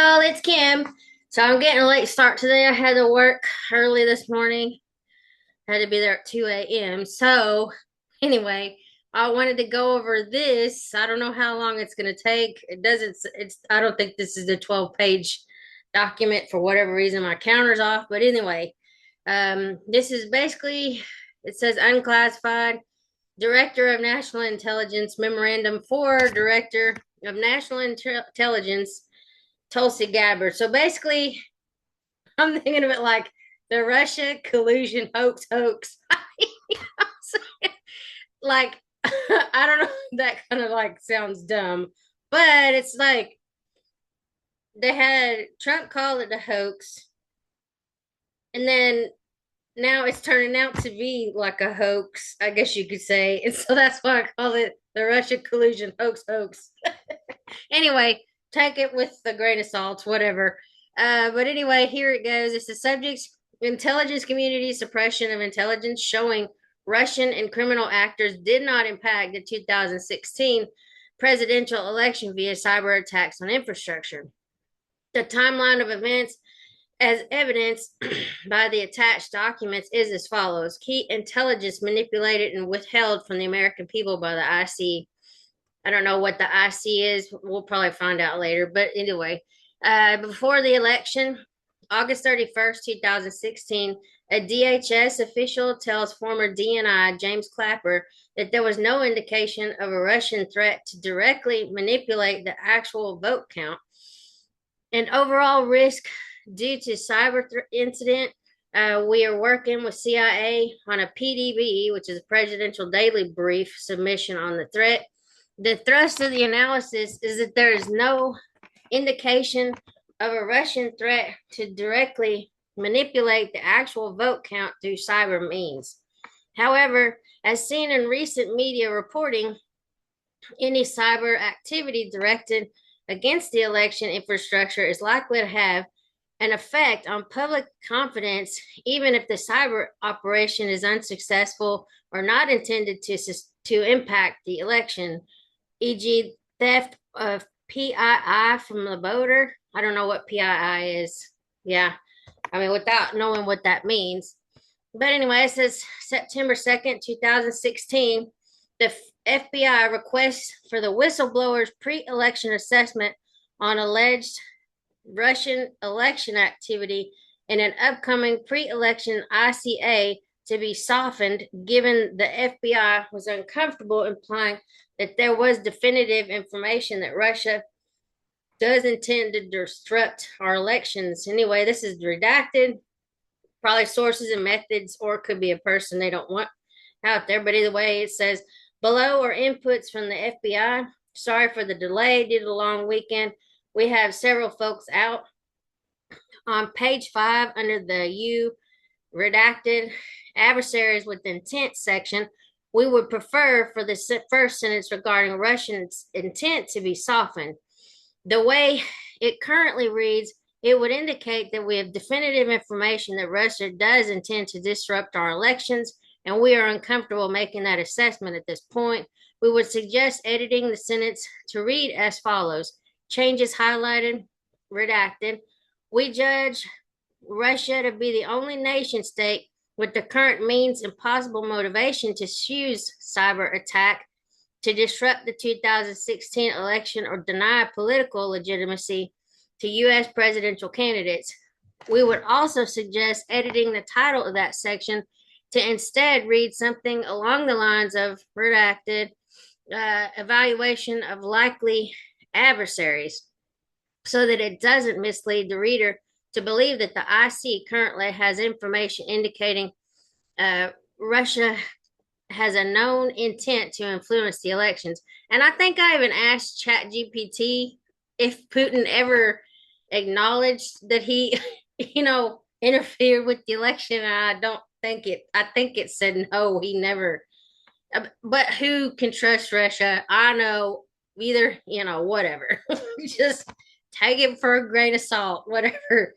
y'all, it's Kim. So I'm getting a late start today. I had to work early this morning. Had to be there at 2 a.m. So anyway, I wanted to go over this. I don't know how long it's going to take. I don't think this is a 12-page document for whatever reason. My counter's off. But anyway, this is basically, it says unclassified Director of National Intelligence Memorandum for Director of National Intelligence Tulsi Gabbard. So basically, I'm thinking of it like the Russia collusion hoax. Like, I don't know, that kind of like sounds dumb, but it's like they had Trump call it a hoax, and then now it's turning out to be like a hoax, I guess you could say. And so that's why I call it the Russia collusion hoax. Anyway, take it with a grain of salt, whatever. But anyway, here it goes. It's the subject's intelligence community suppression of intelligence showing Russian and criminal actors did not impact the 2016 presidential election via cyber attacks on infrastructure. The timeline of events as evidenced by the attached documents is as follows. Key intelligence manipulated and withheld from the American people by the IC. I don't know what the IC is. We'll probably find out later. But anyway, before the election, August 31st, 2016, a DHS official tells former DNI James Clapper that there was no indication of a Russian threat to directly manipulate the actual vote count. An overall risk due to cyber incident, we are working with CIA on a PDB, which is a Presidential Daily Brief submission on the threat. The thrust of the analysis is that there is no indication of a Russian threat to directly manipulate the actual vote count through cyber means. However, as seen in recent media reporting, any cyber activity directed against the election infrastructure is likely to have an effect on public confidence, even if the cyber operation is unsuccessful or not intended to impact the election, e.g., theft of PII from the voter. I don't know what PII is. Yeah, I mean, without knowing what that means. But anyway, it says September 2nd, 2016, the FBI requests for the whistleblower's pre-election assessment on alleged Russian election activity in an upcoming pre-election ICA to be softened, given the FBI was uncomfortable implying that there was definitive information that Russia does intend to disrupt our elections. Anyway, this is redacted, probably sources and methods, or it could be a person they don't want out there. But either way, it says below are inputs from the FBI. Sorry for the delay due to the long weekend. We have several folks out. On page 5, under the U redacted adversaries with intent section, we would prefer for the first sentence regarding Russian intent to be softened. The way it currently reads, it would indicate that we have definitive information that Russia does intend to disrupt our elections, and we are uncomfortable making that assessment at this point. We would suggest editing the sentence to read as follows. Changes highlighted, redacted. We judge Russia to be the only nation state with the current means and possible motivation to use cyber attack to disrupt the 2016 election or deny political legitimacy to U.S. presidential candidates. We would also suggest editing the title of that section to instead read something along the lines of redacted evaluation of likely adversaries, so that it doesn't mislead the reader to believe that the IC currently has information indicating Russia has a known intent to influence the elections. And I think I even asked ChatGPT if Putin ever acknowledged that he, interfered with the election. And I think it said no, he never. But who can trust Russia? I know either, whatever. Just take it for a grain of salt, whatever.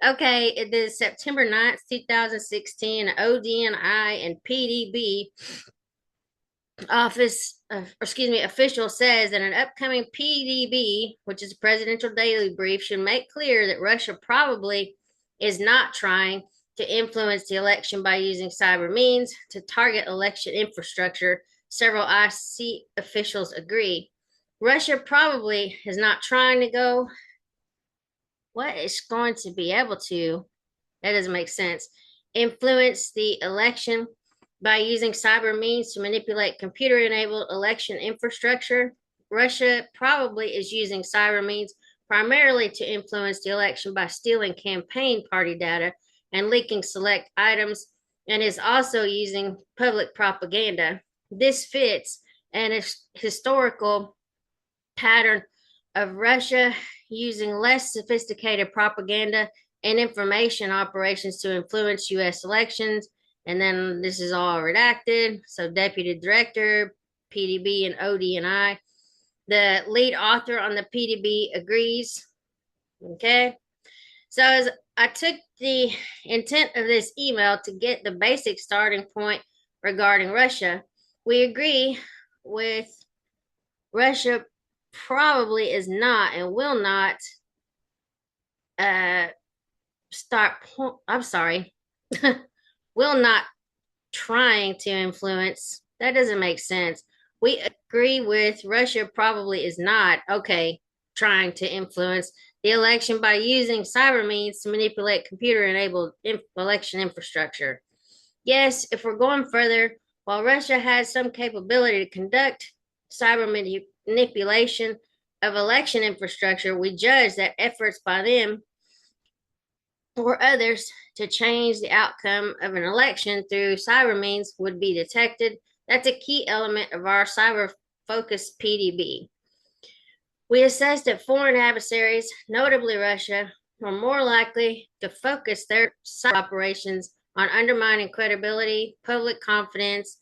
Okay, it is September 9th, 2016, ODNI and PDB official says that an upcoming PDB, which is a presidential daily brief, should make clear that Russia probably is not trying to influence the election by using cyber means to target election infrastructure. Several IC officials agree. Russia probably is not trying to go. What is going to be able to? That doesn't make sense. Influence the election by using cyber means to manipulate computer enabled election infrastructure. Russia probably is using cyber means primarily to influence the election by stealing campaign party data and leaking select items, and is also using public propaganda. This fits an historical pattern of Russia using less sophisticated propaganda and information operations to influence U.S. elections. And then this is all redacted. So, Deputy Director, PDB, and ODNI. The lead author on the PDB agrees. Okay. So, as I took the intent of this email to get the basic starting point regarding Russia, we agree with Russia probably is not and will not start. I'm sorry, will not trying to influence. That doesn't make sense. We agree with Russia probably is not trying to influence the election by using cyber means to manipulate computer enabled election infrastructure. Yes, if we're going further, while Russia has some capability to conduct cyber manipulation of election infrastructure, we judge that efforts by them or others to change the outcome of an election through cyber means would be detected. That's a key element of our cyber focused PDB. We assessed that foreign adversaries, notably Russia, are more likely to focus their cyber operations on undermining credibility, public confidence.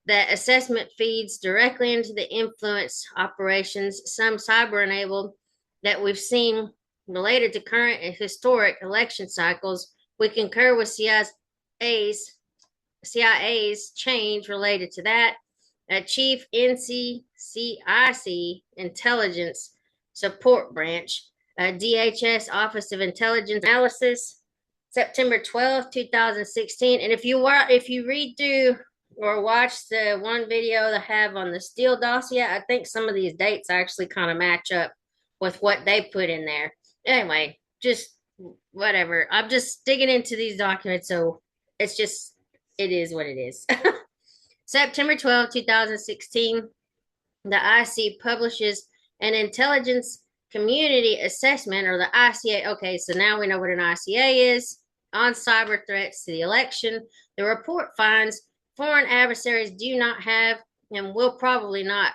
That assessment feeds directly into the influence operations, some cyber enabled, that we've seen related to current and historic election cycles. We concur with CIA's change related to that. Chief NCCIC Intelligence Support Branch, DHS Office of Intelligence Analysis, September 12th, 2016. And if you read through or watch the one video they have on the Steele dossier, I think some of these dates actually kind of match up with what they put in there. Anyway, just whatever. I'm just digging into these documents, so it is what it is. September 12, 2016, the IC publishes an intelligence community assessment, or the ICA. Okay, so now we know what an ICA is, on cyber threats to the election. The report finds foreign adversaries do not have and will probably not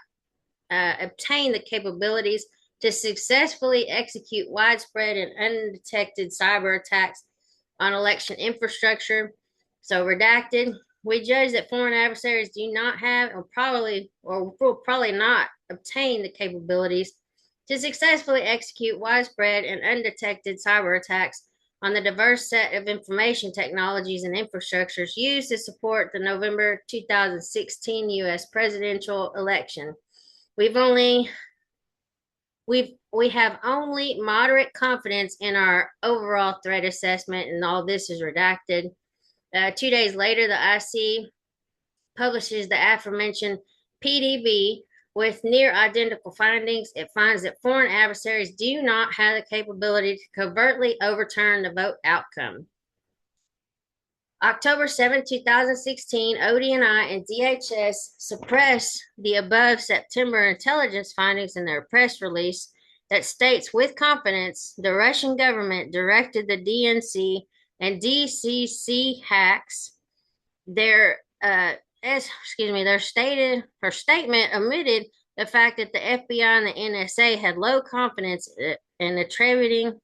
obtain the capabilities to successfully execute widespread and undetected cyber attacks on election infrastructure. So, redacted. We judge that foreign adversaries do not have or will probably not obtain the capabilities to successfully execute widespread and undetected cyber attacks on the diverse set of information technologies and infrastructures used to support the November 2016 U.S. presidential election. We have only moderate confidence in our overall threat assessment, and all this is redacted. 2 days later, the IC publishes the aforementioned PDB with near identical findings. It finds that foreign adversaries do not have the capability to covertly overturn the vote outcome. October 7, 2016, ODNI and DHS suppressed the above September intelligence findings in their press release that states with confidence the Russian government directed the DNC and DCC hacks. Their statement omitted the fact that the FBI and the NSA had low confidence in attributing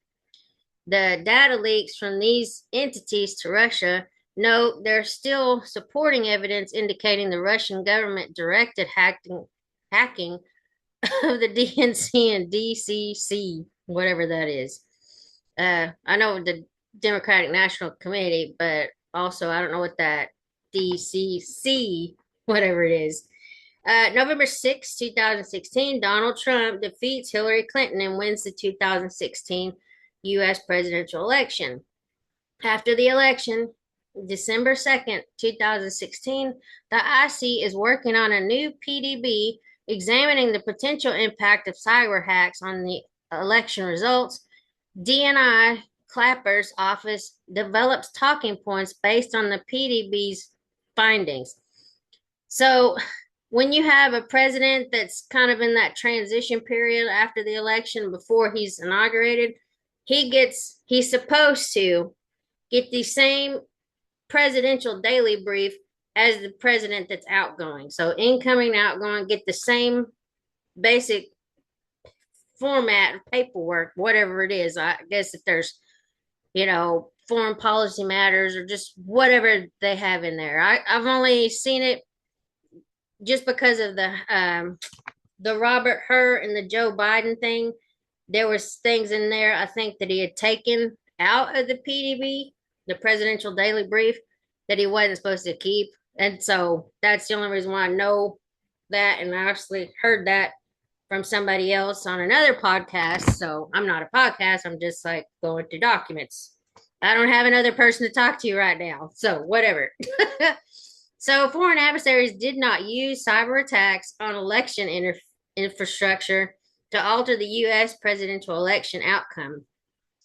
the data leaks from these entities to Russia. No, there's still supporting evidence indicating the Russian government directed hacking of the DNC and DCC, whatever that is. I know the Democratic National Committee, but also I don't know what that DCC, whatever it is. November 6, 2016, Donald Trump defeats Hillary Clinton and wins the 2016 U.S. presidential election. After the election, December 2nd, 2016, the IC is working on a new PDB examining the potential impact of cyber hacks on the election results. DNI Clapper's office develops talking points based on the PDB's findings. So, when you have a president that's kind of in that transition period after the election before he's inaugurated, he's supposed to get the same presidential daily brief as the president that's outgoing. So incoming, outgoing, get the same basic format, paperwork, whatever it is. I guess if there's, foreign policy matters or just whatever they have in there. I've only seen it just because of the Robert Hur and the Joe Biden thing. There was things in there I think that he had taken out of the PDB, the presidential daily brief, that he wasn't supposed to keep. And so that's the only reason why I know that. And I actually heard that from somebody else on another podcast. So I'm not a podcast. I'm just like going through documents. I don't have another person to talk to right now. So whatever. So foreign adversaries did not use cyber attacks on election infrastructure to alter the U.S. presidential election outcome.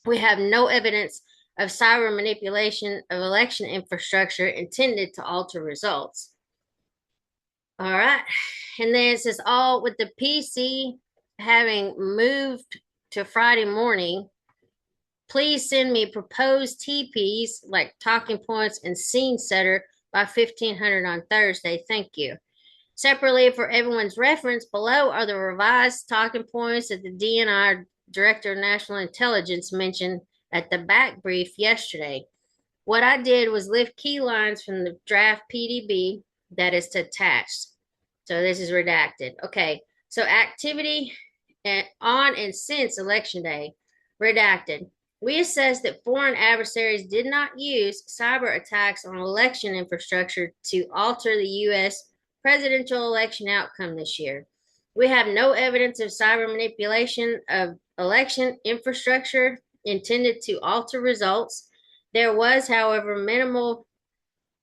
We have no evidence of cyber manipulation of election infrastructure intended to alter results. All right. And then it says, all with the PC having moved to Friday morning, please send me proposed TPs like talking points and scene setter by 1500 on Thursday. Thank you. Separately, for everyone's reference, below are the revised talking points that the DNI Director of National Intelligence mentioned at the back brief yesterday. What I did was lift key lines from the draft PDB that is attached. So this is redacted. Okay, so activity on and since Election Day, redacted. We assessed that foreign adversaries did not use cyber attacks on election infrastructure to alter the U.S. presidential election outcome this year. We have no evidence of cyber manipulation of election infrastructure intended to alter results. There was, however, minimal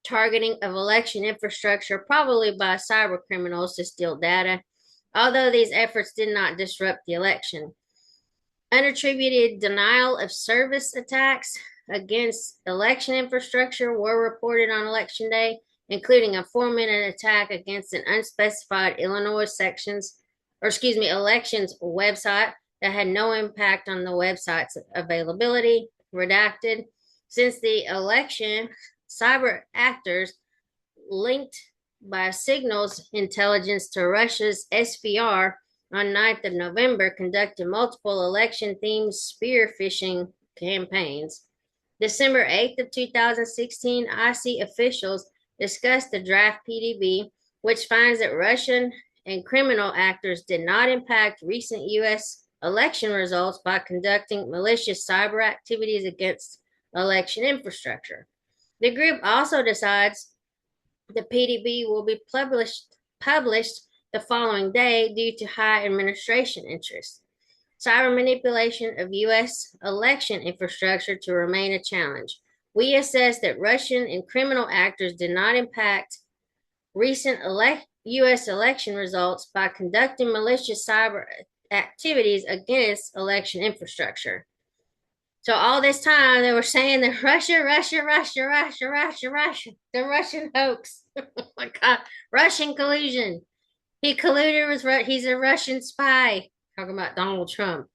targeting of election infrastructure, probably by cyber criminals to steal data, although these efforts did not disrupt the election. Unattributed denial of service attacks against election infrastructure were reported on Election Day, including a 4-minute attack against an unspecified Illinois elections website that had no impact on the website's availability. Redacted. Since the election, cyber actors linked by signals intelligence to Russia's SVR on 9th of November conducted multiple election-themed spear phishing campaigns. December 8th of 2016, IC officials discussed the draft PDB, which finds that Russian and criminal actors did not impact recent U.S. election results by conducting malicious cyber activities against election infrastructure. The group also decides the PDB will be published the following day due to high administration interest. Cyber manipulation of U.S. election infrastructure to remain a challenge. We assess that Russian and criminal actors did not impact recent U.S. election results by conducting malicious cyber activities against election infrastructure. So all this time they were saying that Russia, the Russian hoax. Oh my God, Russian collusion. He colluded with, he's a Russian spy, talking about Donald Trump.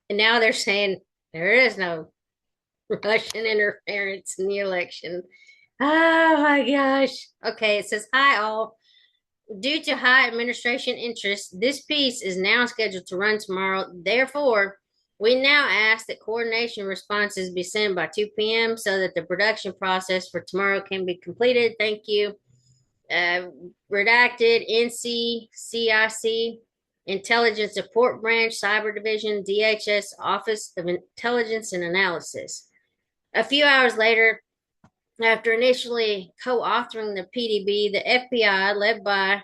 And now they're saying there is no Russian interference in the election. Oh my gosh. Okay, it says, hi all. Due to high administration interest, this piece is now scheduled to run tomorrow. Therefore, we now ask that coordination responses be sent by 2 p.m. so that the production process for tomorrow can be completed. Thank you. Redacted, NCCIC, Intelligence Support Branch, Cyber Division, DHS Office of Intelligence and Analysis. A few hours later, after initially co-authoring the PDB, the FBI, led by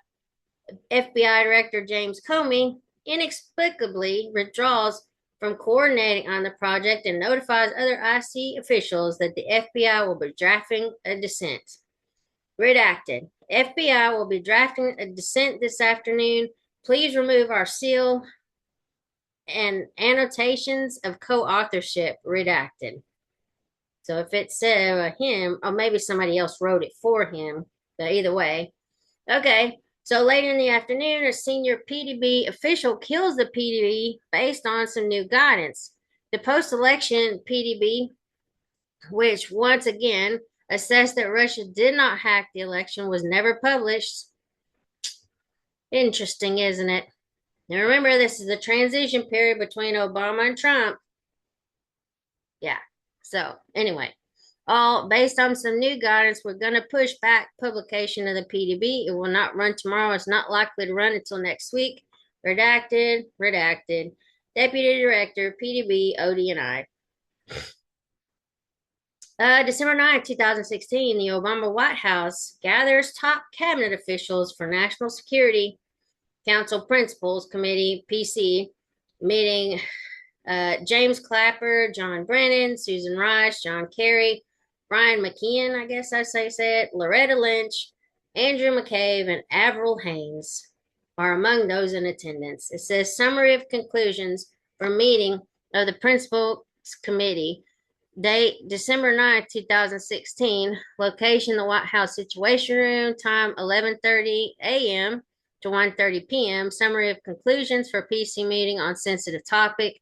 FBI Director James Comey inexplicably withdraws from coordinating on the project and notifies other IC officials that the FBI will be drafting a dissent. Redacted. FBI will be drafting a dissent this afternoon. Please remove our seal and annotations of co-authorship. Redacted. So if it said him, or maybe somebody else wrote it for him, but either way. Okay. So later in the afternoon, a senior PDB official kills the PDB based on some new guidance. The post-election PDB, which once again assessed that Russia did not hack the election, was never published. Interesting, isn't it? Now remember, this is the transition period between Obama and Trump. Yeah. So anyway, all based on some new guidance, we're going to push back publication of the PDB. It will not run tomorrow. It's not likely to run until next week. Redacted. Deputy Director, PDB, ODNI. December 9th, 2016, the Obama White House gathers top cabinet officials for National Security Council Principals Committee, PC, meeting James Clapper, John Brennan, Susan Rice, John Kerry, Brian McKeon, I guess I say it, Loretta Lynch, Andrew McCabe, and Avril Haines are among those in attendance. It says summary of conclusions for meeting of the Principals Committee. Date December 9th, 2016. Location the White House Situation Room. Time 11:30 a.m. to 1:30 p.m. Summary of conclusions for PC meeting on sensitive topic.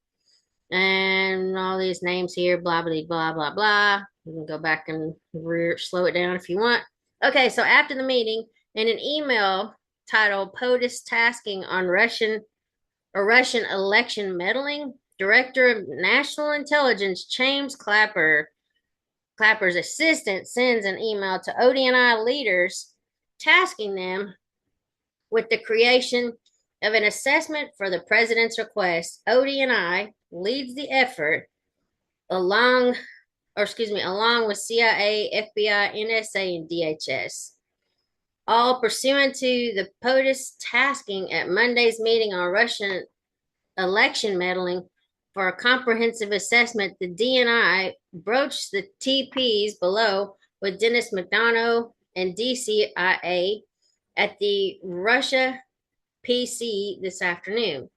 And all these names here, blah, blah, blah, blah, blah. You can go back and slow it down if you want. Okay, so after the meeting, in an email titled POTUS Tasking on Russian Election Meddling, Director of National Intelligence James Clapper's assistant sends an email to ODNI leaders tasking them with the creation of an assessment for the president's request. ODNI leads the effort along with CIA, FBI, NSA, and DHS. All pursuant to the POTUS tasking at Monday's meeting on Russian election meddling for a comprehensive assessment, the DNI broached the TPs below with Dennis McDonough and DCIA at the Russia PC this afternoon.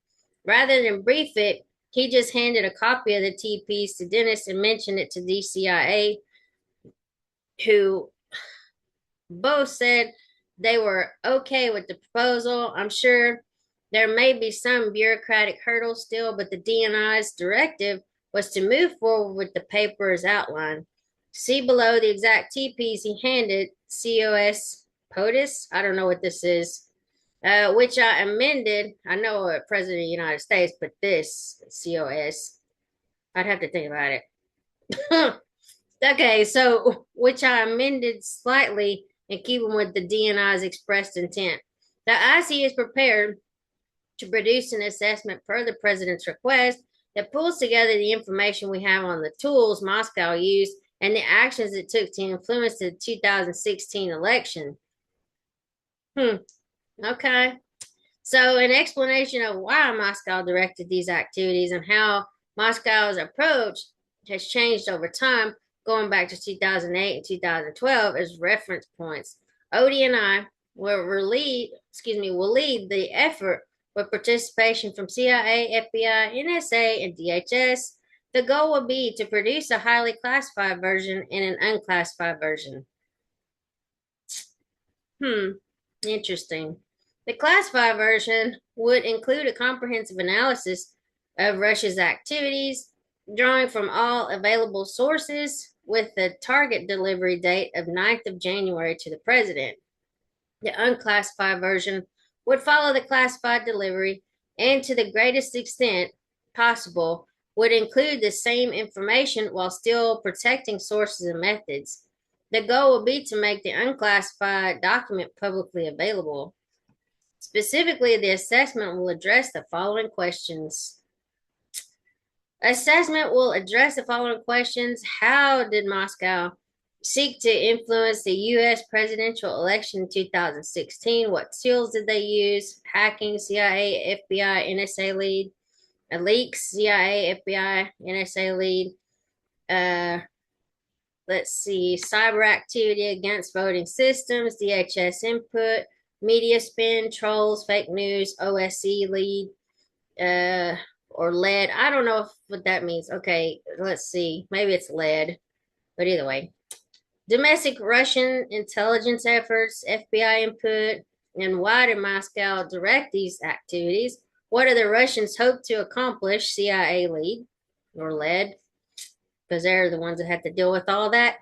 Rather than brief it, he just handed a copy of the TPs to Dennis and mentioned it to DCIA, who both said they were okay with the proposal. I'm sure there may be some bureaucratic hurdles still, but the DNI's directive was to move forward with the paper as outlined. See below the exact TPs he handed POTUS. I don't know what this is. Which I amended. I know a president of the United States, but this COS, I'd have to think about it. Okay, so which I amended slightly in keeping with the DNI's expressed intent. The IC is prepared to produce an assessment per the president's request that pulls together the information we have on the tools Moscow used and the actions it took to influence the 2016 election. Okay. So an explanation of why Moscow directed these activities and how Moscow's approach has changed over time, going back to 2008 and 2012 as reference points. ODNI will lead the effort with participation from CIA, FBI, NSA, and DHS. The goal will be to produce a highly classified version and an unclassified version. Interesting. The classified version would include a comprehensive analysis of Russia's activities, drawing from all available sources with the target delivery date of 9th of January to the president. The unclassified version would follow the classified delivery and to the greatest extent possible would include the same information while still protecting sources and methods. The goal will be to make the unclassified document publicly available. Specifically, the assessment will address the following questions. Assessment will address the following questions. How did Moscow seek to influence the U.S. presidential election in 2016. What tools did they use? Hacking, CIA, FBI, NSA lead. Leaks, CIA, FBI, NSA lead. Uh, let's see, cyber activity against voting systems, DHS input, media spin, trolls, fake news, OSE lead, or lead. I don't know what that means. Okay, let's see. Maybe it's lead, but either way. Domestic Russian intelligence efforts, FBI input, and why did Moscow direct these activities? What do the Russians hope to accomplish? CIA lead or lead, because they're the ones that have to deal with all that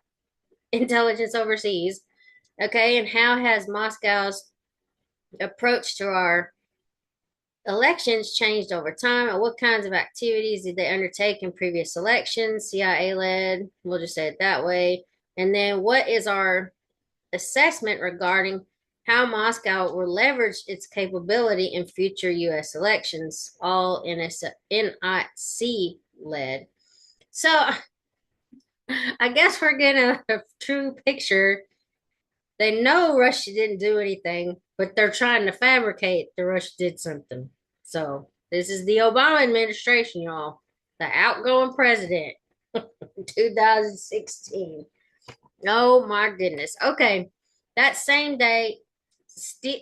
intelligence overseas. Okay, and how has Moscow's approach to our elections changed over time? And what kinds of activities did they undertake in previous elections? CIA led, we'll just say it that way. And then what is our assessment regarding how Moscow will leverage its capability in future U.S. elections, all NIC led? So I guess we're getting a true picture. They know Russia didn't do anything, but they're trying to fabricate that Russia did something. So this is the Obama administration, y'all. The outgoing president, 2016. Oh my goodness. Okay. That same day, deep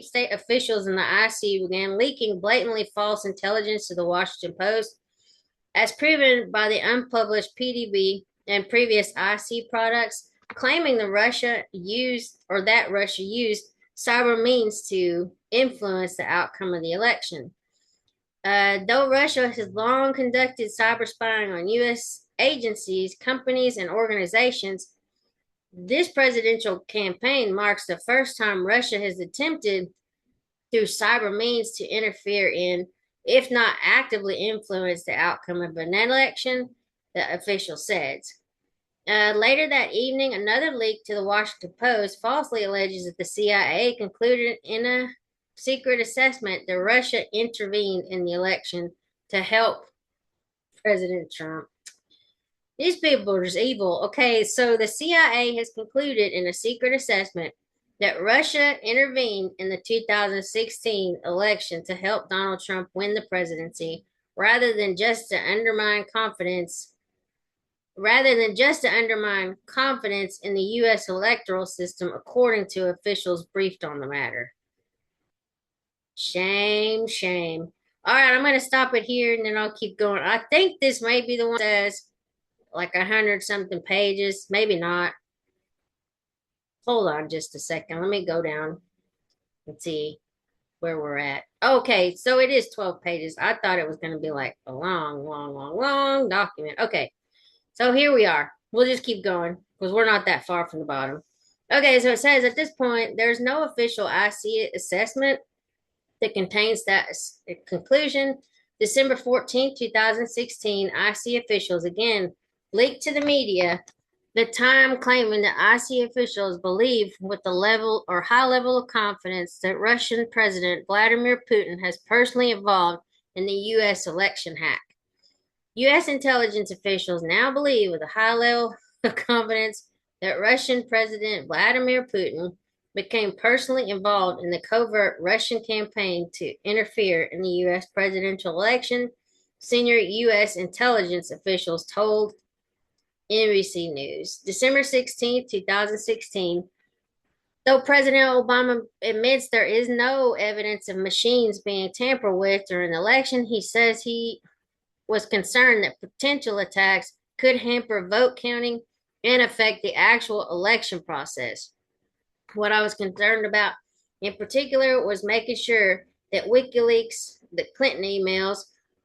state officials in the IC began leaking blatantly false intelligence to the Washington Post, as proven by the unpublished PDB and previous IC products, claiming that Russia used cyber means to influence the outcome of the election. Though Russia has long conducted cyber spying on U.S. agencies, companies, and organizations, this presidential campaign marks the first time Russia has attempted, through cyber means, to interfere in, if not actively influence, the outcome of an election, the official says. Later that evening, another leak to the Washington Post falsely alleges that the CIA concluded in a secret assessment that Russia intervened in the election to help President Trump. These people are just evil. Okay, so the CIA has concluded in a secret assessment that Russia intervened in the 2016 election to help Donald Trump win the presidency rather than just to undermine confidence in the U.S. electoral system, according to officials briefed on the matter. Shame, shame. All right, I'm going to stop it here and then I'll keep going. I think this may be the one that says like 100 something pages, maybe not. Hold on just a second. Let me go down and see where we're at. Okay, so it is 12 pages. I thought it was going to be like a long, long, long, long document. Okay, so here we are. We'll just keep going because we're not that far from the bottom. Okay, so it says at this point, there's no official IC assessment that contains that conclusion. December 14th, 2016, IC officials again leaked to the media the time, claiming that IC officials believe with the level or high level of confidence that Russian President Vladimir Putin has personally involved in the U.S. election hack. U.S. intelligence officials now believe with a high level of confidence that Russian President Vladimir Putin became personally involved in the covert Russian campaign to interfere in the U.S. presidential election, senior U.S. intelligence officials told NBC News. December 16, 2016, though President Obama admits there is no evidence of machines being tampered with during the election, he says he was concerned that potential attacks could hamper vote counting and affect the actual election process. What I was concerned about in particular was making sure that WikiLeaks, the Clinton emails,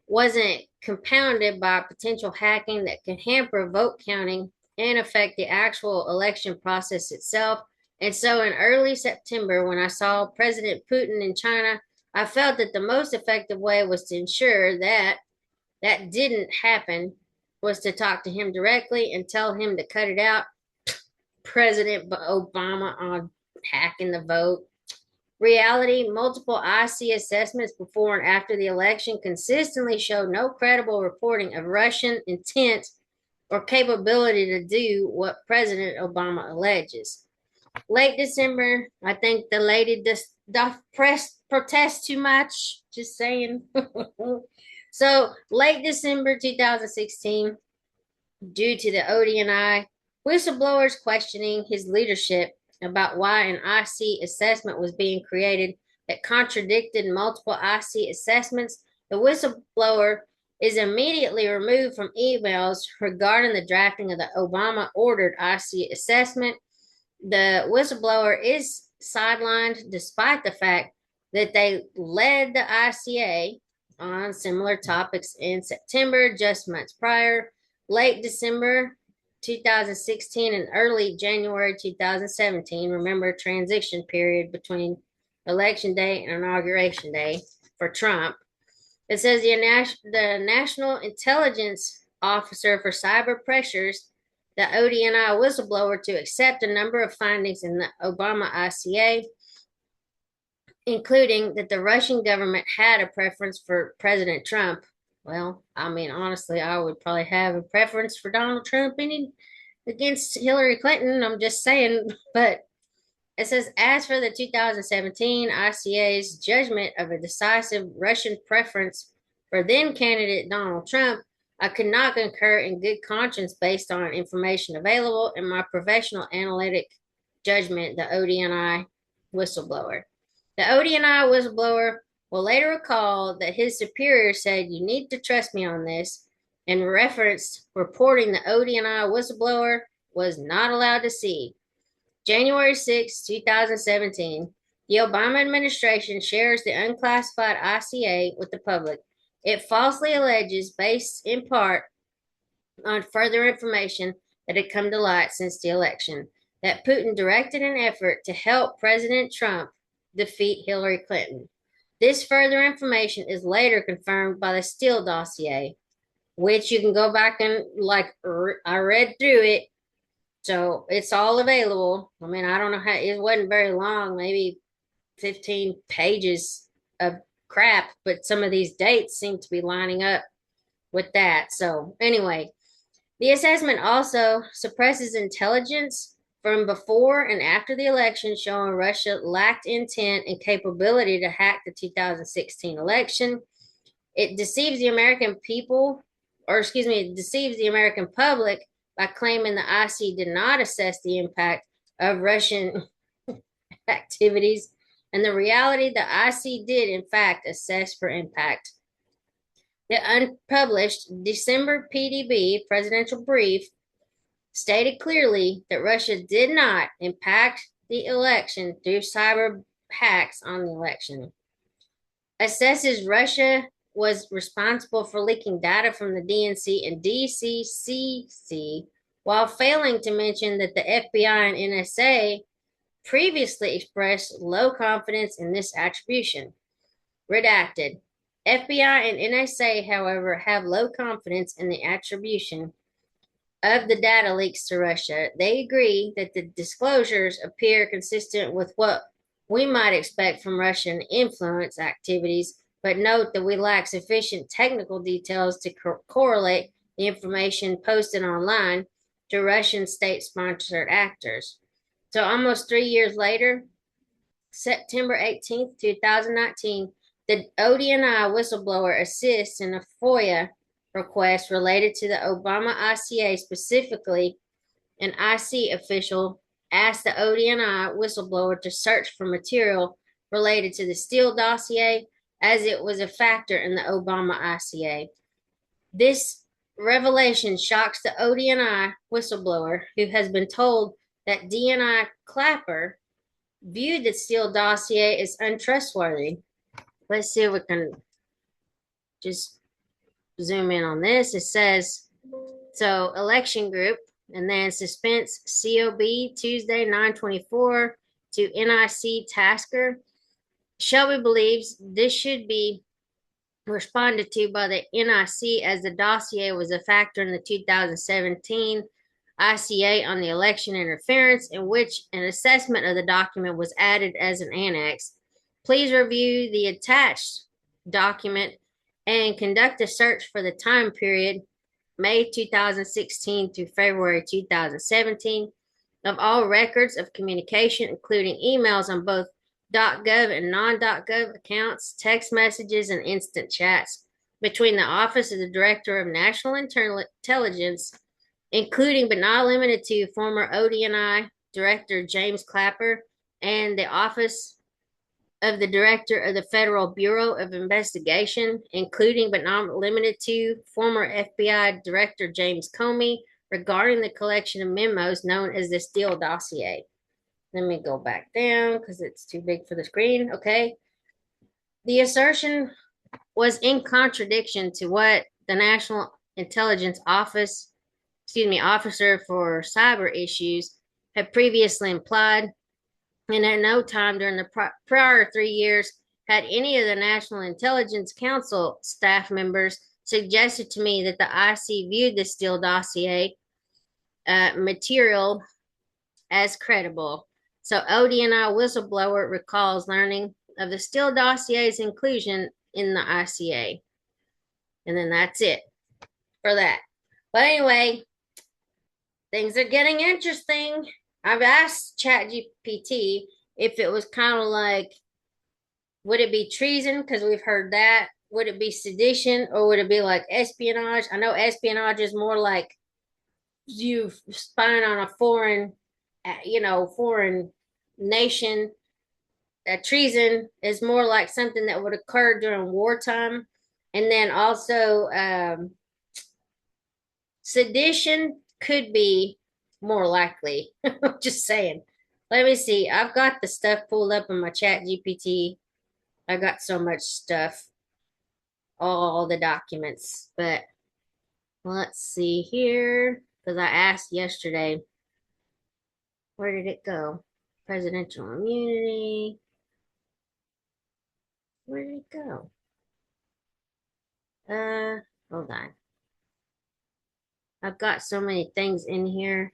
wasn't compounded by potential hacking that could hamper vote counting and affect the actual election process itself. And so in early September, when I saw President Putin in China, I felt that the most effective way was to ensure that that didn't happen, was to talk to him directly and tell him to cut it out. President Obama on hacking the vote. Reality, multiple IC assessments before and after the election consistently showed no credible reporting of Russian intent or capability to do what President Obama alleges. Late December, I think the lady press protest too much. Just saying. So late December 2016, due to the ODNI whistleblowers questioning his leadership about why an IC assessment was being created that contradicted multiple IC assessments, the whistleblower is immediately removed from emails regarding the drafting of the Obama ordered IC assessment. The whistleblower is sidelined despite the fact that they led the ICA on similar topics in September, just months prior, late December 2016, and early January 2017. Remember, transition period between election day and inauguration day for Trump. It says the National Intelligence Officer for Cyber Pressures, the ODNI whistleblower, to accept a number of findings in the Obama ICA, including that the Russian government had a preference for President Trump. Well, I mean, honestly, I would probably have a preference for Donald Trump against Hillary Clinton. I'm just saying. But it says, as for the 2017 ICA's judgment of a decisive Russian preference for then candidate Donald Trump, I could not concur in good conscience based on information available in my professional analytic judgment, the ODNI whistleblower. The ODNI whistleblower will later recall that his superior said, "You need to trust me on this," and referenced reporting the ODNI whistleblower was not allowed to see. January 6, 2017, the Obama administration shares the unclassified ICA with the public. It falsely alleges, based in part on further information that had come to light since the election, that Putin directed an effort to help President Trump defeat Hillary Clinton. This further information is later confirmed by the Steele dossier, which you can go back and I read through it, so it's all available. I mean, I don't know how, it wasn't very long, maybe 15 pages of crap, but some of these dates seem to be lining up with that. So anyway, the assessment also suppresses intelligence from before and after the election, showing Russia lacked intent and capability to hack the 2016 election. It deceives the American people, it deceives the American public by claiming the IC did not assess the impact of Russian activities, and the reality the IC did, in fact, assess for impact. The unpublished December PDB presidential brief stated clearly that Russia did not impact the election through cyber hacks on the election. Assesses Russia was responsible for leaking data from the DNC and DCCC, while failing to mention that the FBI and NSA previously expressed low confidence in this attribution. Redacted. FBI and NSA, however, have low confidence in the attribution of the data leaks to Russia. They agree that the disclosures appear consistent with what we might expect from Russian influence activities, but note that we lack sufficient technical details to correlate the information posted online to Russian state-sponsored actors. So almost 3 years later, September 18th, 2019, the ODNI whistleblower assists in a FOIA request related to the Obama ICA. Specifically, an IC official asked the ODNI whistleblower to search for material related to the Steele dossier, as it was a factor in the Obama ICA. This revelation shocks the ODNI whistleblower, who has been told that DNI Clapper viewed the Steele dossier as untrustworthy. Let's see if we can just zoom in on this. It says, so election group, and then suspense COB Tuesday 9/24 to NIC Tasker. Shelby believes this should be responded to by the NIC, as the dossier was a factor in the 2017 ICA on the election interference, in which an assessment of the document was added as an annex. Please review the attached document and conduct a search for the time period May 2016 through February 2017 of all records of communication, including emails on both .gov and non.gov accounts, text messages, and instant chats between the Office of the Director of National Intelligence, including but not limited to former ODNI Director James Clapper and the Office of the Director of the Federal Bureau of Investigation, including but not limited to former FBI Director James Comey, regarding the collection of memos known as the Steele dossier. Let me go back down because it's too big for the screen. Okay. The assertion was in contradiction to what the National Intelligence Office, Officer for Cyber Issues, had previously implied, and at no time during the prior 3 years had any of the National Intelligence Council staff members suggested to me that the IC viewed the Steele dossier material as credible. So ODNI whistleblower recalls learning of the Steele dossier's inclusion in the ICA. And then that's it for that. But anyway, things are getting interesting. I've asked ChatGPT if it was kind of like, would it be treason? Because we've heard that. Would it be sedition, or would it be like espionage? I know espionage is more like you spying on a foreign nation. Treason is more like something that would occur during wartime. And then also sedition could be more likely. Just saying. Let me see. I've got the stuff pulled up in my chat GPT. I got so much stuff. All the documents. But let's see here. Because I asked yesterday. Where did it go? Presidential immunity. Where did it go? Hold on. I've got so many things in here.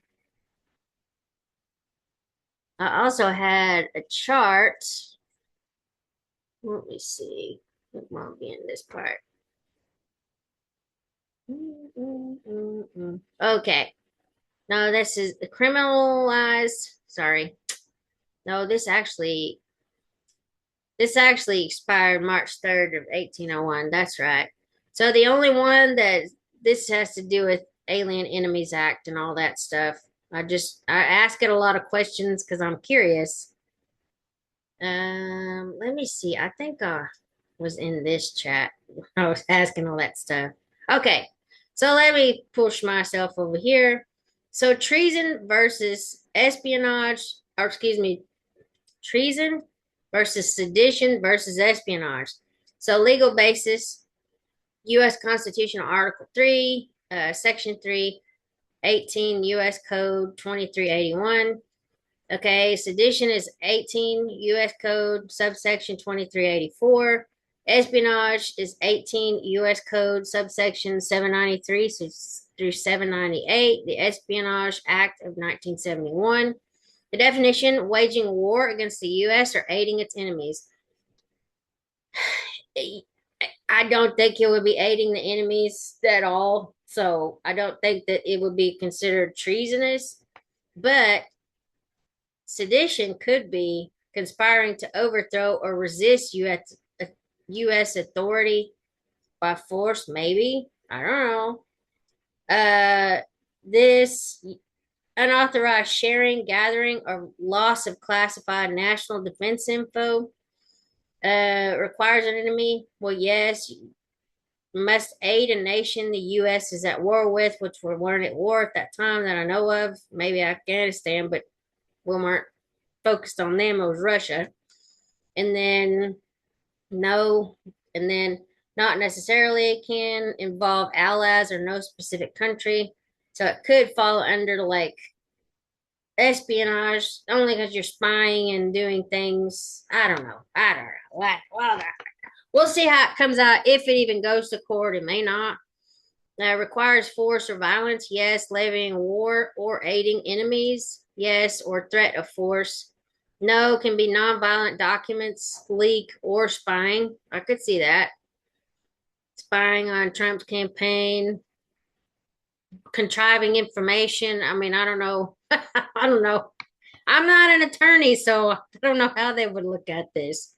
I also had a chart. Let me see. It won't be in this part. Okay. No, this is the criminalized. Sorry. No, this actually expired March 3rd of 1801. That's right. So the only one that this has to do with Alien Enemies Act and all that stuff. I ask it a lot of questions because I'm curious. Let me see. I think I was in this chat. I was asking all that stuff. Okay. So let me push myself over here. So treason versus espionage, or excuse me, treason versus sedition versus espionage. So legal basis, U.S. Constitutional Article 3, Section 3, 18 U.S. Code 2381. Okay, sedition is 18 U.S. Code subsection 2384. Espionage is 18 U.S. Code subsection 793 through 798, the Espionage Act of 1971. The definition, waging war against the U.S. or aiding its enemies. I don't think it would be aiding the enemies at all. So I don't think that it would be considered treasonous. But sedition could be conspiring to overthrow or resist U.S. authority by force, maybe. I don't know. This unauthorized sharing, gathering, or loss of classified national defense info requires an enemy. Well, yes, must aid a nation the U.S. is at war with, which we weren't at war at that time that I know of. Maybe Afghanistan, but we weren't focused on them. It was Russia. And then no, and then not necessarily can involve allies or no specific country. So it could fall under like espionage only because you're spying and doing things. I don't know. Well, we'll see how it comes out. If it even goes to court, it may not. Requires force or violence, yes. Levying war or aiding enemies, yes. Or threat of force, no. Can be nonviolent documents, leak, or spying. I could see that. Spying on Trump's campaign. contriving information. I mean, I don't know. I don't know. I'm not an attorney, so I don't know how they would look at this.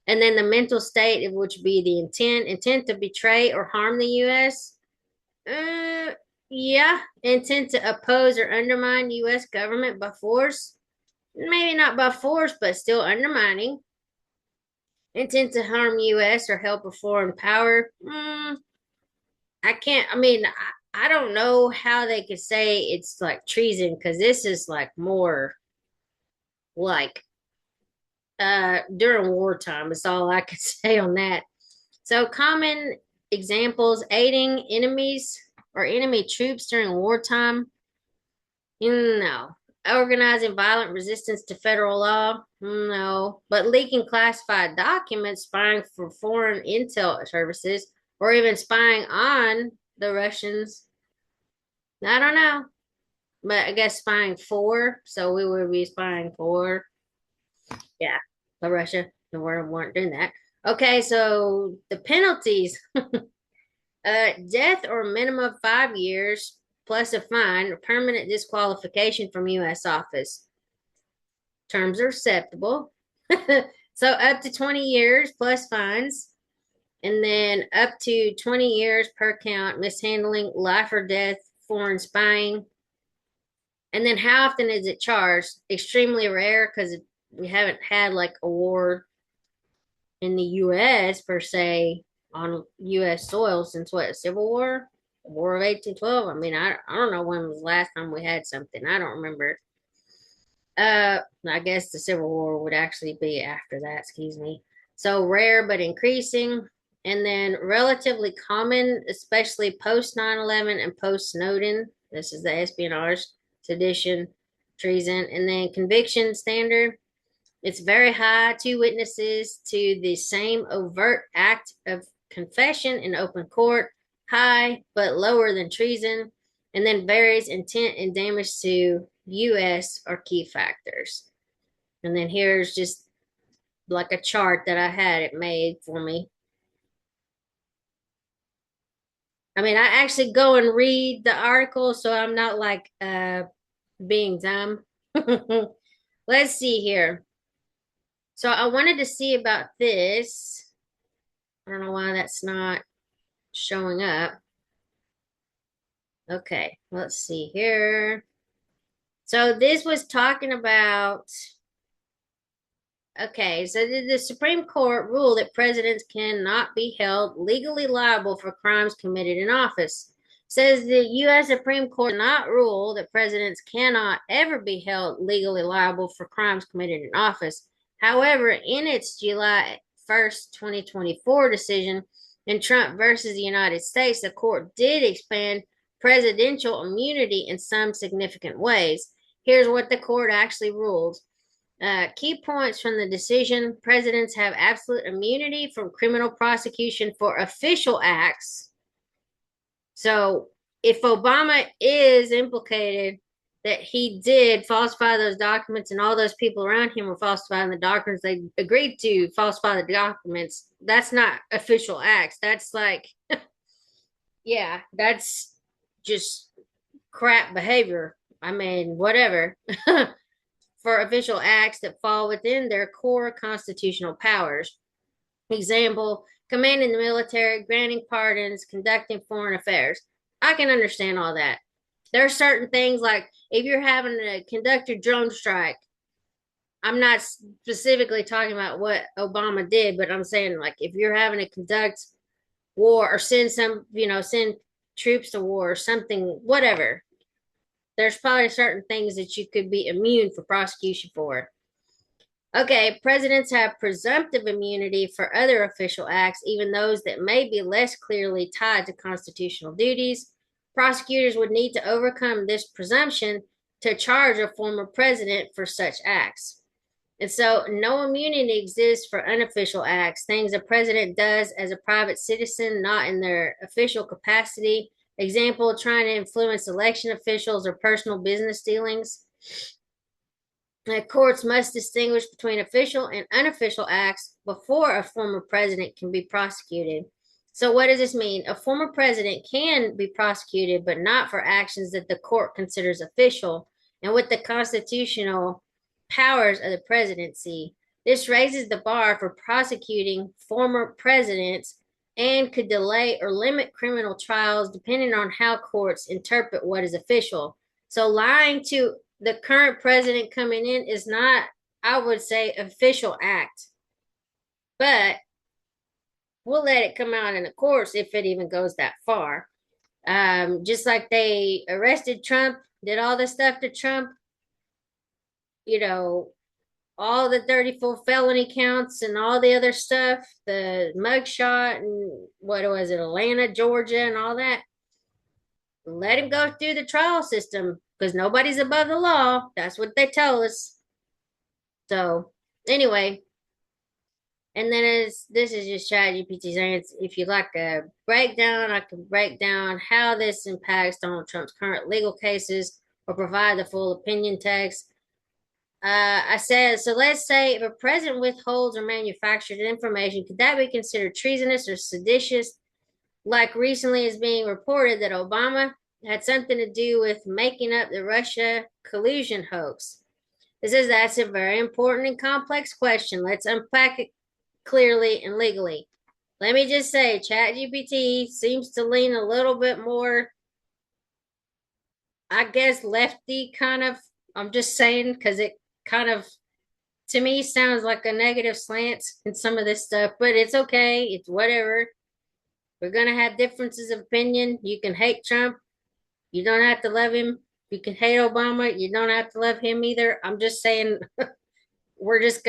And then the mental state, which would be the intent to betray or harm the U.S. Uh, yeah, intent to oppose or undermine U.S. government by force. Maybe not by force, but still undermining. Intent to harm U.S. or help a foreign power. I can't. I mean, I don't know how they could say it's like treason because this is like more like during wartime. Is all I could say on that. So common examples: aiding enemies or enemy troops during wartime. No. Organizing violent resistance to federal law? No. But leaking classified documents, spying for foreign intel services, or even spying on the Russians? I don't know. But I guess spying for, so we would be spying for, yeah, the Russia. We weren't doing that. Okay, so the penalties. Death or minimum 5 years plus a fine or permanent disqualification from U.S. office. Terms are acceptable. So up to 20 years plus fines, and then up to 20 years per count, mishandling, life or death, foreign spying. And then how often is it charged? Extremely rare because we haven't had like a war in the U.S. per se on U.S. soil since what, Civil War? War of 1812? I mean, I don't know when was the last time we had something. I don't remember. I guess the Civil War would actually be after that, excuse me. So rare but increasing. And then relatively common, especially post 9/11 and post Snowden. This is the espionage, sedition, treason. And then conviction standard. It's very high. Two witnesses to the same overt act of confession in open court. High, but lower than treason. And then varies intent and damage to U.S. are key factors. And then here's just like a chart that I had it made for me. I mean, I actually go and read the article, so I'm not like being dumb. Let's see here. So I wanted to see about this. I don't know why that's not showing up. Okay, let's see here. So this was talking about, okay, so the Supreme Court ruled that presidents cannot be held legally liable for crimes committed in office. Says the U.S. Supreme Court did not rule that presidents cannot ever be held legally liable for crimes committed in office. However, in its July 1st, 2024 decision in Trump versus the United States, the court did expand presidential immunity in some significant ways. Here's what the court actually ruled. Key points from the decision: presidents have absolute immunity from criminal prosecution for official acts. So if Obama is implicated that he did falsify those documents and all those people around him were falsifying the documents, they agreed to falsify the documents, that's not official acts. That's like, yeah, that's just crap behavior. I mean, whatever. For official acts that fall within their core constitutional powers. Example, commanding the military, granting pardons, conducting foreign affairs. I can understand all that. There are certain things like if you're having to conduct a drone strike, I'm not specifically talking about what Obama did, but I'm saying like if you're having to conduct war or send send troops to war or something, whatever, there's probably certain things that you could be immune for prosecution for. Okay, presidents have presumptive immunity for other official acts, even those that may be less clearly tied to constitutional duties. Prosecutors would need to overcome this presumption to charge a former president for such acts. And so, no immunity exists for unofficial acts, things a president does as a private citizen, not in their official capacity. Example, trying to influence election officials or personal business dealings. Courts must distinguish between official and unofficial acts before a former president can be prosecuted. So what does this mean? A former president can be prosecuted, but not for actions that the court considers official and with the constitutional powers of the presidency. This raises the bar for prosecuting former presidents and could delay or limit criminal trials depending on how courts interpret what is official. So lying to the current president coming in is not, I would say, official act. But we'll let it come out in the courts if it even goes that far. Just like they arrested Trump, did all this stuff to Trump, you know, all the 34 felony counts and all the other stuff, the mugshot and what was it, Atlanta, Georgia, and all that. Let him go through the trial system because nobody's above the law. That's what they tell us. So, anyway, and then this is just ChatGPT saying if you'd like a breakdown, I can break down how this impacts Donald Trump's current legal cases or provide the full opinion text. I said, so let's say if a president withholds or manufactured information, could that be considered treasonous or seditious? Like recently is being reported that Obama had something to do with making up the Russia collusion hoax. This is that's a very important and complex question. Let's unpack it clearly and legally. Let me just say, ChatGPT seems to lean a little bit more, I guess, lefty kind of. I'm just saying because it kind of, to me, sounds like a negative slant in some of this stuff, but it's okay. It's whatever. We're going to have differences of opinion. You can hate Trump. You don't have to love him. You can hate Obama. You don't have to love him either. I'm just saying we're just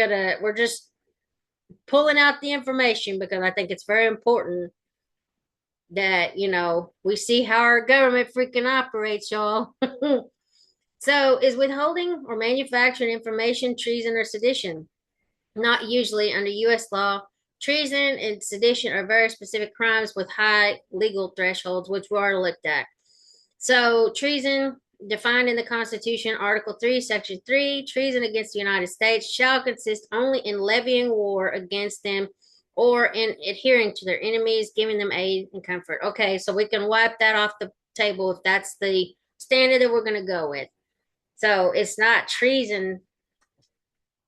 pulling out the information because I think it's very important that, we see how our government freaking operates, y'all. So, is withholding or manufacturing information treason or sedition? Not usually under U.S. law. Treason and sedition are very specific crimes with high legal thresholds, which we already looked at. So, treason, defined in the Constitution, Article 3, Section 3, treason against the United States shall consist only in levying war against them or in adhering to their enemies, giving them aid and comfort. Okay, so we can wipe that off the table if that's the standard that we're going to go with. So it's not treason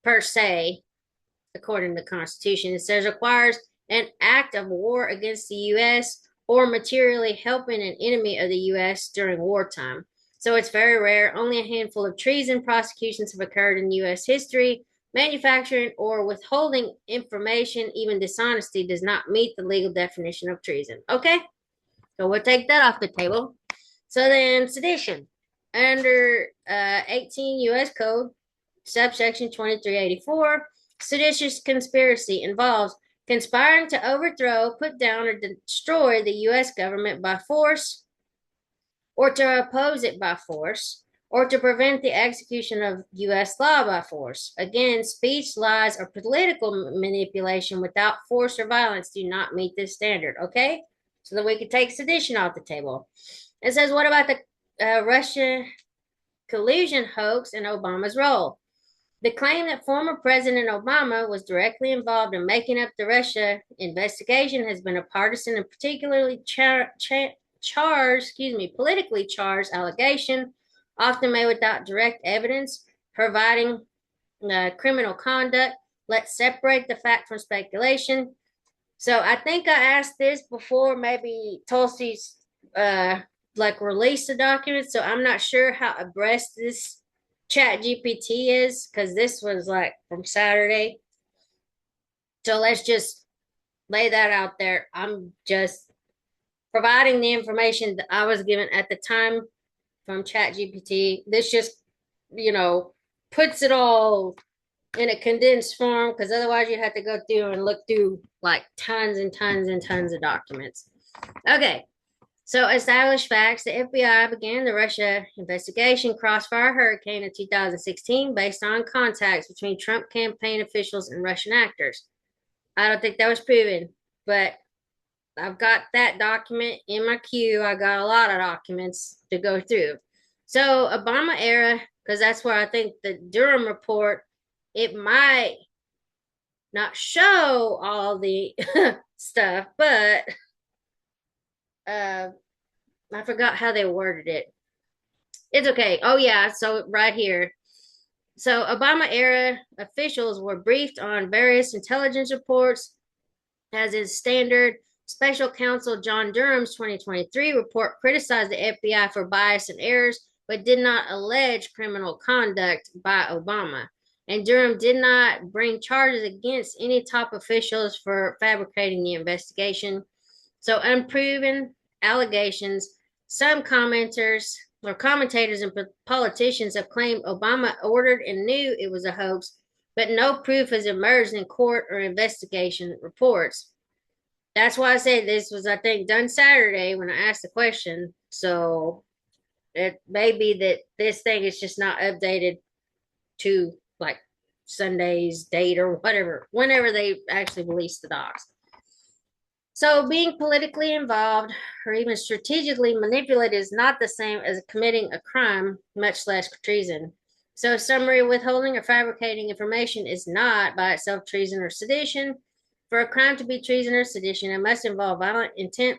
per se, according to the Constitution. It says requires an act of war against the U.S. or materially helping an enemy of the U.S. during wartime. So it's very rare. Only a handful of treason prosecutions have occurred in U.S. history. Manufacturing or withholding information, even dishonesty, does not meet the legal definition of treason. Okay? So we'll take that off the table. So then, sedition. Under 18 U.S. Code, subsection 2384, seditious conspiracy involves conspiring to overthrow, put down, or destroy the U.S. government by force, or to oppose it by force, or to prevent the execution of U.S. law by force. Again, speech, lies, or political manipulation without force or violence do not meet this standard. Okay? So that we can take sedition off the table. It says, what about the Russian collusion hoax and Obama's role? The claim that former President Obama was directly involved in making up the Russia investigation has been a partisan and particularly politically charged allegation, often made without direct evidence, providing criminal conduct. Let's separate the fact from speculation. So I think I asked this before, maybe Tulsi's release the document. So I'm not sure how abreast this ChatGPT is because this was like from Saturday. So let's just lay that out there. I'm just providing the information that I was given at the time from ChatGPT. This just, puts it all in a condensed form because otherwise you'd have to go through and look through like tons and tons and tons of documents. Okay. So, established facts. The FBI began the Russia investigation Crossfire Hurricane in 2016 based on contacts between Trump campaign officials and Russian actors. I don't think that was proven, but I've got that document in my queue. I got a lot of documents to go through. So, Obama era, because that's where I think the Durham report, it might not show all the stuff, but I forgot how they worded it. It's okay. Oh yeah, so right here. So Obama era officials were briefed on various intelligence reports, as is standard. Special counsel John Durham's 2023 report criticized the FBI for bias and errors, but did not allege criminal conduct by Obama. And Durham did not bring charges against any top officials for fabricating the investigation. So unproven allegations. Some commenters or commentators and politicians have claimed Obama ordered and knew it was a hoax, but no proof has emerged in court or investigation reports. That's why I said this was, I think, done Saturday when I asked the question. So it may be that this thing is just not updated to like Sunday's date or whatever, whenever they actually release the docs. So being politically involved or even strategically manipulated is not the same as committing a crime, much less treason. So summary: withholding or fabricating information is not by itself treason or sedition. For a crime to be treason or sedition, it must involve violent intent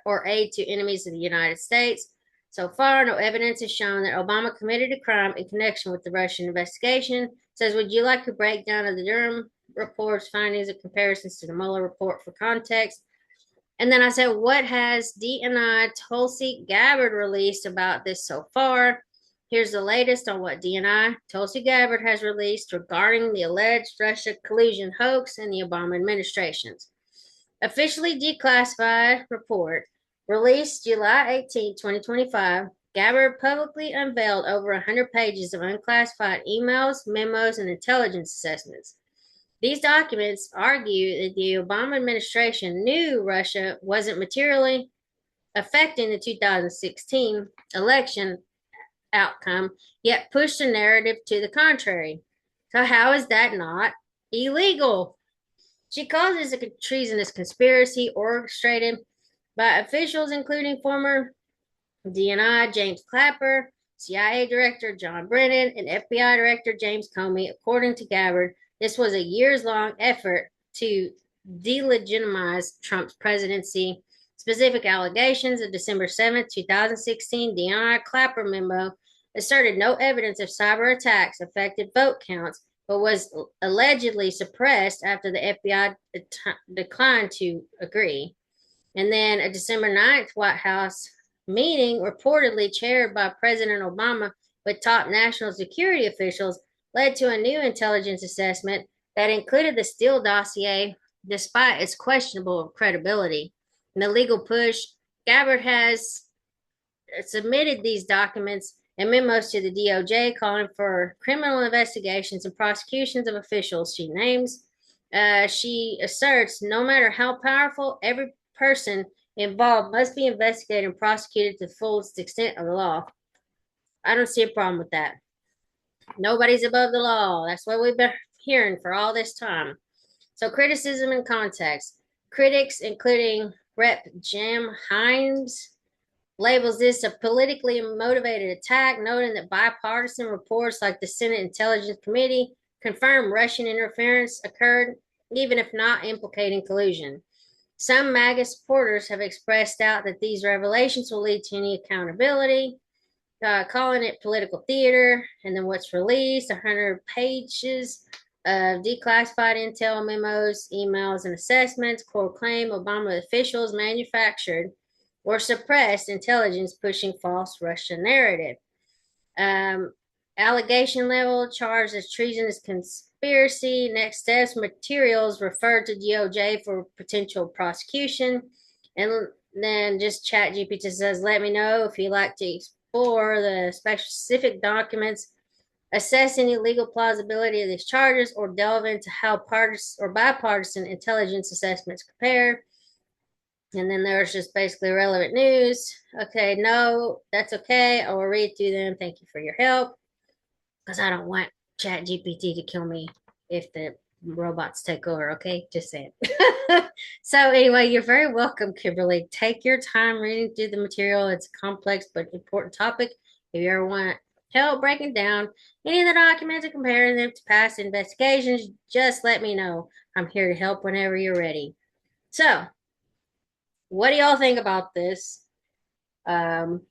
or aid to enemies of the United States. So far, no evidence has shown that Obama committed a crime in connection with the Russian investigation. It says, would you like a breakdown of the Durham report's findings and comparisons to the Mueller report for context? And then I said, what has DNI Tulsi Gabbard released about this so far? Here's the latest on what DNI Tulsi Gabbard has released regarding the alleged Russian collusion hoax in the Obama administration's officially declassified report released July 18, 2025. Gabbard publicly unveiled over 100 pages of unclassified emails, memos, and intelligence assessments. These documents argue that the Obama administration knew Russia wasn't materially affecting the 2016 election outcome, yet pushed the narrative to the contrary. So, how is that not illegal? She calls this a treasonous conspiracy orchestrated by officials including former DNI James Clapper, CIA Director John Brennan, and FBI Director James Comey. According to Gabbard, this was a years-long effort to delegitimize Trump's presidency. Specific allegations of December 7, 2016 DNI Clapper memo asserted no evidence of cyber attacks affected vote counts, but was allegedly suppressed after the FBI declined to agree. And then a December 9th White House meeting, reportedly chaired by President Obama with top national security officials, led to a new intelligence assessment that included the Steele dossier, despite its questionable credibility. In the legal push, Gabbard has submitted these documents and memos to the DOJ calling for criminal investigations and prosecutions of officials she names. She asserts no matter how powerful, every person involved must be investigated and prosecuted to the fullest extent of the law. I don't see a problem with that. Nobody's above the law. That's what we've been hearing for all this time. So, criticism and context. Critics, including Rep. Jim Himes, labels this a politically motivated attack, noting that bipartisan reports like the Senate Intelligence Committee confirm Russian interference occurred, even if not implicating collusion. Some MAGA supporters have expressed doubt that these revelations will lead to any accountability, calling it political theater. And then what's released, 100 pages of declassified intel memos, emails, and assessments proclaim Obama officials manufactured or suppressed intelligence pushing false Russian narrative. Allegation level charged as treasonous conspiracy. Next steps, materials referred to DOJ for potential prosecution. And then just Chat GPT says, let me know if you'd like to explore the specific documents, assess any legal plausibility of these charges, or delve into how partisan or bipartisan intelligence assessments compare. And then there's just basically relevant news. Okay, no, that's okay. I will read through them. Thank you for your help. Because I don't want Chat GPT to kill me if the robots take over, okay? Just saying. So anyway, you're very welcome, Kimberly. Take your time reading through the material. It's a complex but important topic. If you ever want help breaking down any of the documents and comparing them to past investigations, just let me know. I'm here to help whenever you're ready. So What do y'all think about this? Um,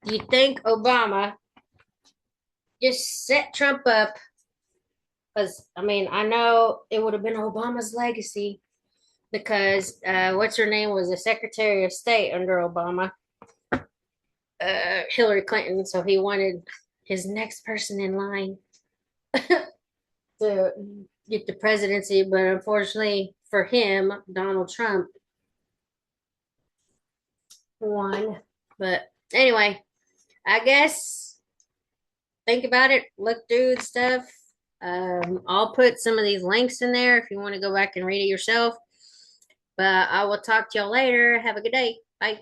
do you think Obama just set Trump up? Because I mean, I know it would have been Obama's legacy because what's her name was the Secretary of State under Obama, Hillary Clinton. So he wanted his next person in line to get the presidency, but unfortunately for him, Donald Trump won. But anyway, I guess think about it, look through the stuff. I'll put some of these links in there if you want to go back and read it yourself. But I will talk to y'all later. Have a good day. Bye.